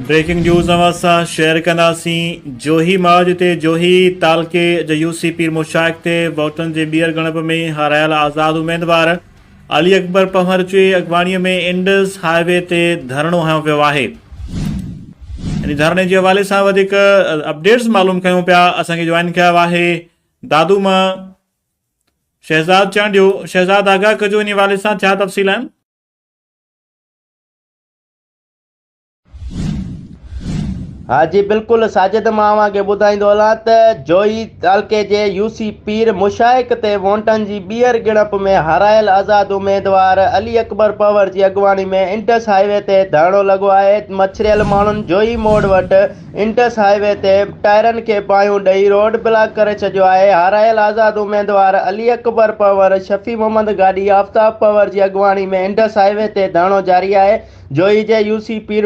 Breaking news असां share कंदासीं। जोही मौज ते जोही तालके जे यूसी पीर मुशाइक ते वोटनि जे ॿीहर ॻणप में हारायल आज़ाद उम्मीदवार अली अकबर पंवर जे अॻवाणीअ में इंडस हाईवे ते धरणो हयो वियो आहे। इन धरणे जे हवाले सां वधीक अपडेट्स मालूम कयूं पिया। असांखे जॉइन कयो आहे दादू मां शहज़ाद चांडियो। शहज़ाद, आगाह कजो इन हवाले सां छा तफ़सील आहिनि? हाँ जी बिल्कुल साजिद, मां अव्हांखे ॿुधाईंदो हलां त जोही तालके जे यूसी पीर मुशाइक ते वोटनि जी ॿीहर ॻणप में हारायल आज़ाद उम्मीदवार अली अकबर पंवर जी अॻवानी में इंडस हाईवे ते धरणो लॻो आहे। मछरियल माण्हुनि जोही मोड़ वटि इंडस हाईवे ते टायरनि खे बाहियूं ॾेई रोड ब्लॉक करे छॾियो आहे। हारायल आज़ाद उम्मीदवार अली अकबर पंवर शफ़ी मोहम्मद गाॾी आफ्ताब पंवर जी अॻवानी में इंडस हाईवे ते धरणो जारी आहे। जोही जे यूसी पीर